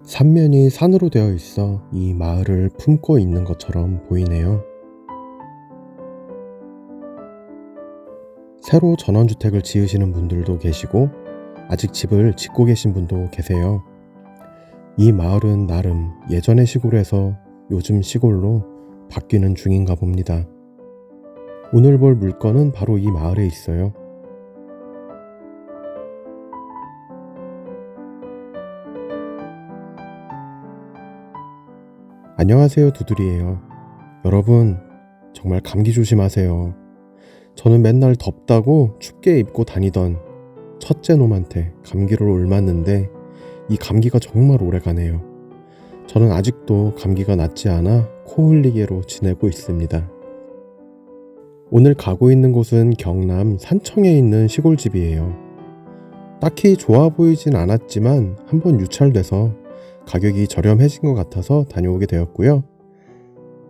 삼면이 산으로 되어 있어 이 마을을 품고 있는 것처럼 보이네요. 새로 전원주택을 지으시는 분들도 계시고 아직 집을 짓고 계신 분도 계세요. 이 마을은 나름 예전의 시골에서 요즘 시골로 바뀌는 중인가 봅니다. 오늘 볼 물건은 바로 이 마을에 있어요. 안녕하세요, 두들이에요. 여러분, 정말 감기 조심하세요. 저는 맨날 덥다고 춥게 입고 다니던 첫째 놈한테 감기를 옮았는데 이 감기가 정말 오래가네요. 저는 아직도 감기가 낫지 않아 코 흘리게로 지내고 있습니다. 오늘 가고 있는 곳은 경남 산청에 있는 시골집이에요. 딱히 좋아 보이진 않았지만 한번 유찰돼서 가격이 저렴해진 것 같아서 다녀오게 되었고요.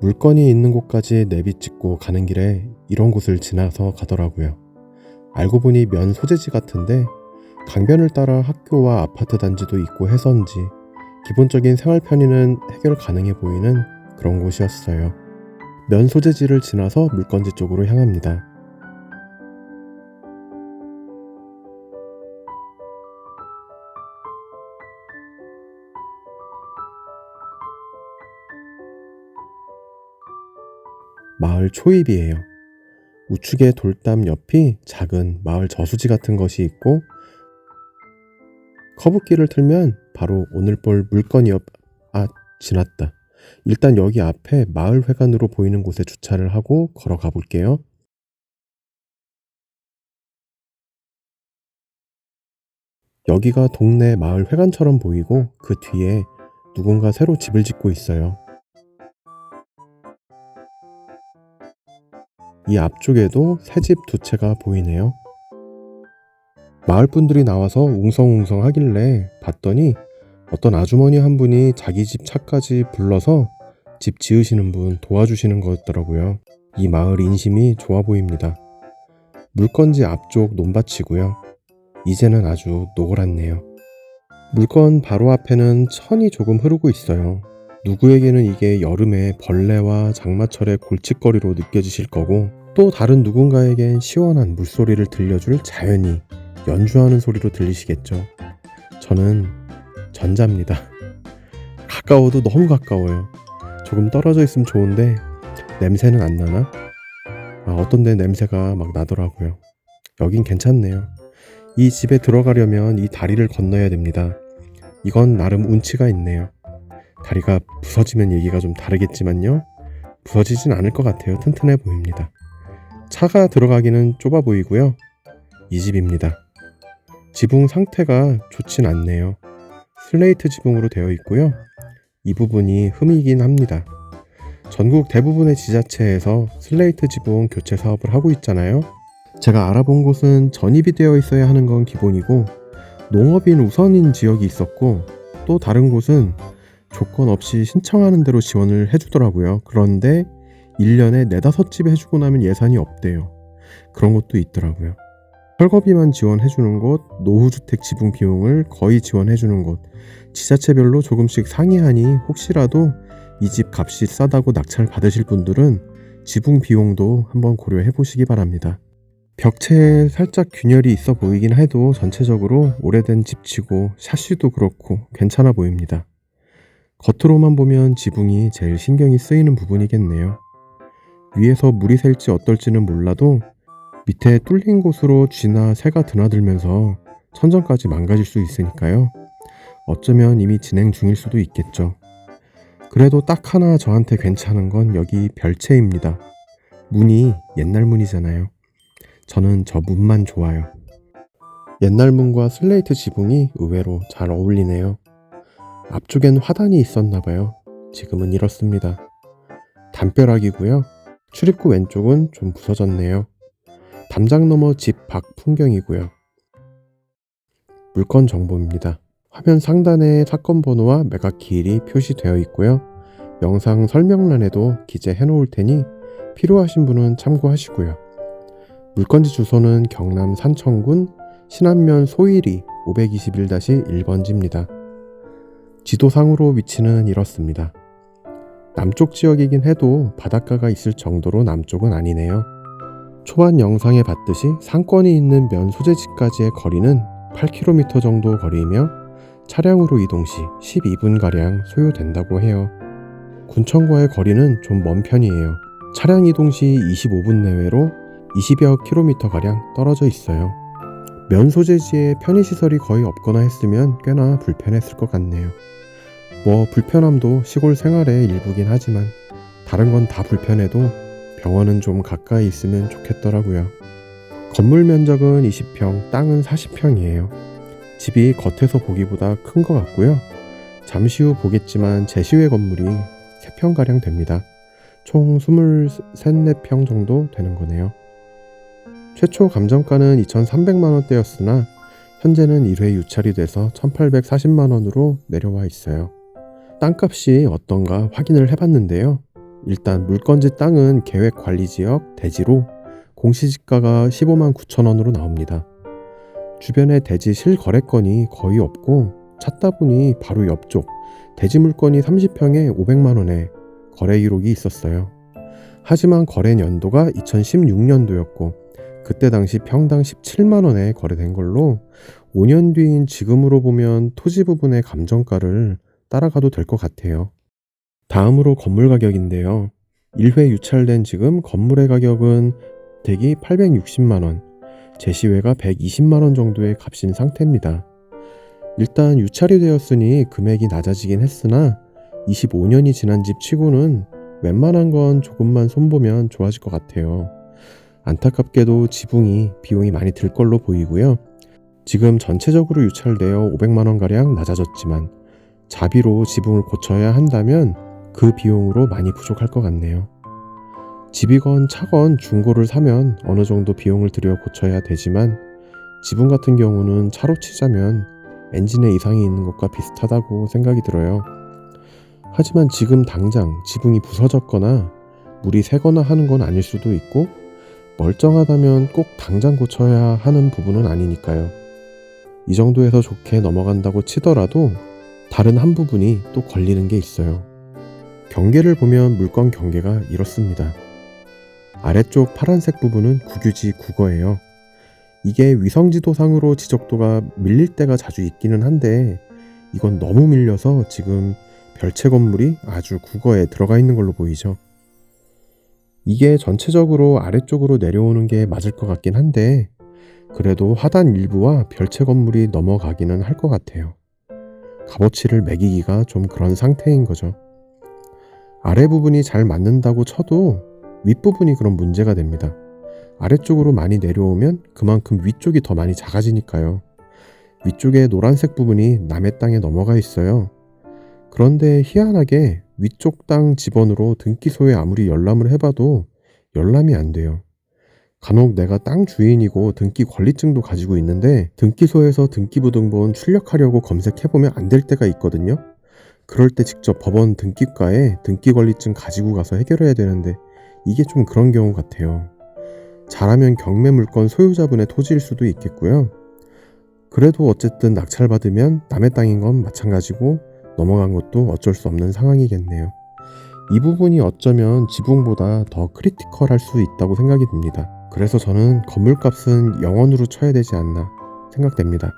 물건이 있는 곳까지 내비찍고 가는 길에 이런 곳을 지나서 가더라고요. 알고 보니 면 소재지 같은데 강변을 따라 학교와 아파트 단지도 있고 해서인지 기본적인 생활 편의는 해결 가능해 보이는 그런 곳이었어요. 면 소재지를 지나서 물건지 쪽으로 향합니다. 마을 초입이에요. 우측에 돌담 옆이 작은 마을 저수지 같은 것이 있고 커브길을 틀면 바로 오늘 볼 물건이 지났다. 일단 여기 앞에 마을회관으로 보이는 곳에 주차를 하고 걸어가 볼게요. 여기가 동네 마을회관처럼 보이고 그 뒤에 누군가 새로 집을 짓고 있어요. 이 앞쪽에도 새 집 두 채가 보이네요. 마을 분들이 나와서 웅성웅성 하길래 봤더니 어떤 아주머니 한 분이 자기 집 차까지 불러서 집 지으시는 분 도와주시는 거였더라고요. 이 마을 인심이 좋아 보입니다. 물건지 앞쪽 논밭이고요. 이제는 아주 노랗네요. 물건 바로 앞에는 천이 조금 흐르고 있어요. 누구에게는 이게 여름에 벌레와 장마철의 골칫거리로 느껴지실 거고 또 다른 누군가에겐 시원한 물소리를 들려줄 자연이 연주하는 소리로 들리시겠죠. 저는 전자입니다. 가까워도 너무 가까워요. 조금 떨어져 있으면 좋은데 냄새는 안 나나? 어떤 데 냄새가 막 나더라고요. 여긴 괜찮네요. 이 집에 들어가려면 이 다리를 건너야 됩니다. 이건 나름 운치가 있네요. 다리가 부서지면 얘기가 좀 다르겠지만요. 부서지진 않을 것 같아요. 튼튼해 보입니다. 차가 들어가기는 좁아 보이고요. 이 집입니다. 지붕 상태가 좋진 않네요. 슬레이트 지붕으로 되어 있고요. 이 부분이 흠이긴 합니다. 전국 대부분의 지자체에서 슬레이트 지붕 교체 사업을 하고 있잖아요. 제가 알아본 곳은 전입이 되어 있어야 하는 건 기본이고 농업인 우선인 지역이 있었고 또 다른 곳은 조건 없이 신청하는 대로 지원을 해주더라고요. 그런데 1년에 4-5집 해주고 나면 예산이 없대요. 그런 것도 있더라고요. 설거비만 지원해주는 곳, 노후주택 지붕 비용을 거의 지원해주는 곳, 지자체별로 조금씩 상이하니 혹시라도 이 집 값이 싸다고 낙찰 받으실 분들은 지붕 비용도 한번 고려해 보시기 바랍니다. 벽체에 살짝 균열이 있어 보이긴 해도 전체적으로 오래된 집치고 샤시도 그렇고 괜찮아 보입니다. 겉으로만 보면 지붕이 제일 신경이 쓰이는 부분이겠네요. 위에서 물이 셀지 어떨지는 몰라도 밑에 뚫린 곳으로 쥐나 새가 드나들면서 천정까지 망가질 수 있으니까요. 어쩌면 이미 진행 중일 수도 있겠죠. 그래도 딱 하나 저한테 괜찮은 건 여기 별채입니다. 문이 옛날 문이잖아요. 저는 저 문만 좋아요. 옛날 문과 슬레이트 지붕이 의외로 잘 어울리네요. 앞쪽엔 화단이 있었나봐요. 지금은 이렇습니다. 담벼락이고요. 출입구 왼쪽은 좀 부서졌네요. 담장 너머 집 밖 풍경이고요. 물건 정보입니다. 화면 상단에 사건 번호와 매각 기일이 표시되어 있고요. 영상 설명란에도 기재해 놓을 테니 필요하신 분은 참고하시고요. 물건지 주소는 경남 산청군 신안면 소일이 521-1번지입니다. 지도상으로 위치는 이렇습니다. 남쪽 지역이긴 해도 바닷가가 있을 정도로 남쪽은 아니네요. 초반 영상에 봤듯이 상권이 있는 면 소재지까지의 거리는 8km 정도 거리이며 차량으로 이동 시 12분가량 소요된다고 해요. 군청과의 거리는 좀 먼 편이에요. 차량 이동 시 25분 내외로 20여 km가량 떨어져 있어요. 면 소재지에 편의시설이 거의 없거나 했으면 꽤나 불편했을 것 같네요. 뭐 불편함도 시골 생활의 일부긴 하지만 다른 건 다 불편해도 병원은 좀 가까이 있으면 좋겠더라고요. 건물 면적은 20평, 땅은 40평이에요. 집이 겉에서 보기보다 큰 것 같고요. 잠시 후 보겠지만 제시외 건물이 3평가량 됩니다. 총 23, 4평 정도 되는 거네요. 최초 감정가는 2,300만원대였으나 현재는 1회 유찰이 돼서 1,840만원으로 내려와 있어요. 땅값이 어떤가 확인을 해봤는데요. 일단 물건지 땅은 계획관리지역 대지로 공시지가가 15만 9천원으로 나옵니다. 주변에 대지 실거래건이 거의 없고 찾다 보니 바로 옆쪽 대지 물건이 30평에 500만원에 거래 기록이 있었어요. 하지만 거래 연도가 2016년도였고 그때 당시 평당 17만원에 거래된 걸로 5년 뒤인 지금으로 보면 토지 부분의 감정가를 따라가도 될 것 같아요. 다음으로 건물 가격인데요. 1회 유찰된 지금 건물의 가격은 대기 860만원, 제시외가 120만원 정도의 값인 상태입니다. 일단 유찰이 되었으니 금액이 낮아지긴 했으나 25년이 지난 집 치고는 웬만한 건 조금만 손보면 좋아질 것 같아요. 안타깝게도 지붕이 비용이 많이 들 걸로 보이고요. 지금 전체적으로 유찰되어 500만원가량 낮아졌지만 자비로 지붕을 고쳐야 한다면 그 비용으로 많이 부족할 것 같네요. 집이건 차건 중고를 사면 어느 정도 비용을 들여 고쳐야 되지만 지붕 같은 경우는 차로 치자면 엔진에 이상이 있는 것과 비슷하다고 생각이 들어요. 하지만 지금 당장 지붕이 부서졌거나 물이 새거나 하는 건 아닐 수도 있고 멀쩡하다면 꼭 당장 고쳐야 하는 부분은 아니니까요. 이 정도에서 좋게 넘어간다고 치더라도 다른 한 부분이 또 걸리는 게 있어요. 경계를 보면 물건 경계가 이렇습니다. 아래쪽 파란색 부분은 국유지 국어예요. 이게 위성지도상으로 지적도가 밀릴 때가 자주 있기는 한데 이건 너무 밀려서 지금 별채 건물이 아주 국어에 들어가 있는 걸로 보이죠. 이게 전체적으로 아래쪽으로 내려오는 게 맞을 것 같긴 한데 그래도 하단 일부와 별채 건물이 넘어가기는 할 것 같아요. 값어치를 매기기가 좀 그런 상태인 거죠. 아래 부분이 잘 맞는다고 쳐도 윗부분이 그런 문제가 됩니다. 아래쪽으로 많이 내려오면 그만큼 위쪽이 더 많이 작아지니까요. 위쪽에 노란색 부분이 남의 땅에 넘어가 있어요. 그런데 희한하게 위쪽 땅 집원으로 등기소에 아무리 열람을 해봐도 열람이 안 돼요. 간혹 내가 땅 주인이고 등기 권리증도 가지고 있는데 등기소에서 등기부등본 출력하려고 검색해보면 안 될 때가 있거든요. 그럴 때 직접 법원 등기과에 등기 권리증 가지고 가서 해결해야 되는데 이게 좀 그런 경우 같아요. 잘하면 경매 물건 소유자분의 토지일 수도 있겠고요. 그래도 어쨌든 낙찰받으면 남의 땅인 건 마찬가지고 넘어간 것도 어쩔 수 없는 상황이겠네요. 이 부분이 어쩌면 지붕보다 더 크리티컬할 수 있다고 생각이 듭니다. 그래서 저는 건물값은 0원으로 쳐야 되지 않나 생각됩니다.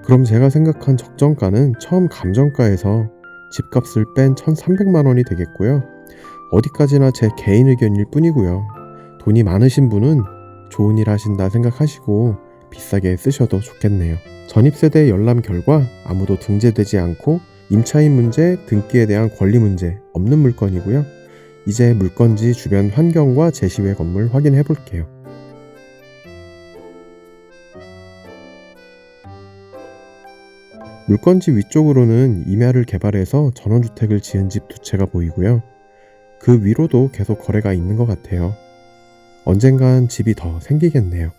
그럼 제가 생각한 적정가는 처음 감정가에서 집값을 뺀 1,300만원이 되겠고요. 어디까지나 제 개인 의견일 뿐이고요. 돈이 많으신 분은 좋은 일 하신다 생각하시고 비싸게 쓰셔도 좋겠네요. 전입세대 열람 결과 아무도 등재되지 않고 임차인 문제, 등기에 대한 권리 문제 없는 물건이고요. 이제 물건지 주변 환경과 제시외 건물 확인해 볼게요. 물건지 위쪽으로는 임야를 개발해서 전원주택을 지은 집 2채가 보이고요. 그 위로도 계속 거래가 있는 것 같아요. 언젠간 집이 더 생기겠네요.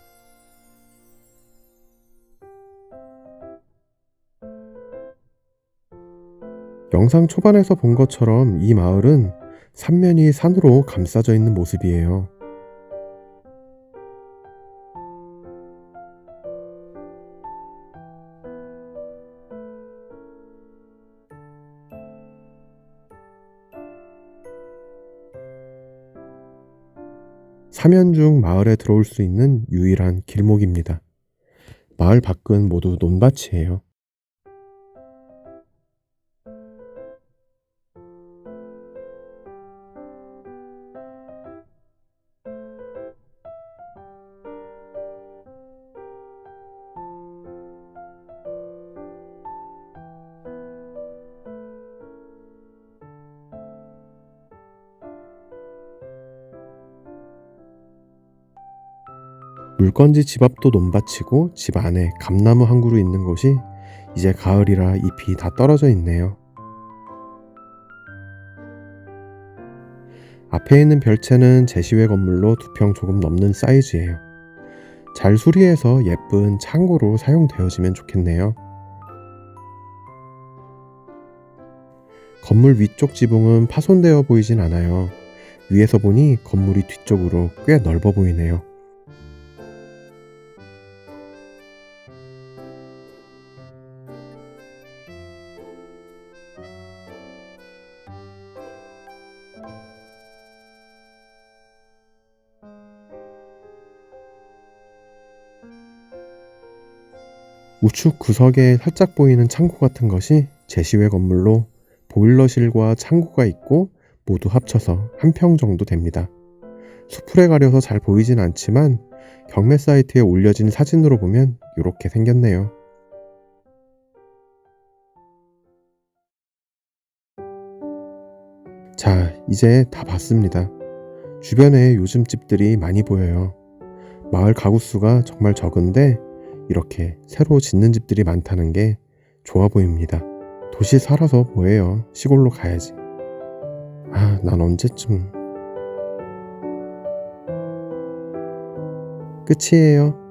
영상 초반에서 본 것처럼 이 마을은 삼면이 산으로 감싸져 있는 모습이에요. 사면 중 마을에 들어올 수 있는 유일한 길목입니다. 마을 밖은 모두 논밭이에요. 물건지 집 앞도 논밭이고 집 안에 감나무 한 그루 있는 곳이 이제 가을이라 잎이 다 떨어져 있네요. 앞에 있는 별채는 제시회 건물로 2평 조금 넘는 사이즈예요. 잘 수리해서 예쁜 창고로 사용되어지면 좋겠네요. 건물 위쪽 지붕은 파손되어 보이진 않아요. 위에서 보니 건물이 뒤쪽으로 꽤 넓어 보이네요. 우측 구석에 살짝 보이는 창고 같은 것이 제시회 건물로 보일러실과 창고가 있고 모두 합쳐서 1평 정도 됩니다. 수풀에 가려서 잘 보이진 않지만 경매 사이트에 올려진 사진으로 보면 이렇게 생겼네요. 자, 이제 다 봤습니다. 주변에 요즘 집들이 많이 보여요. 마을 가구 수가 정말 적은데 이렇게 새로 짓는 집들이 많다는 게 좋아 보입니다. 도시 살아서 뭐해요? 시골로 가야지. 난 언제쯤 끝이에요.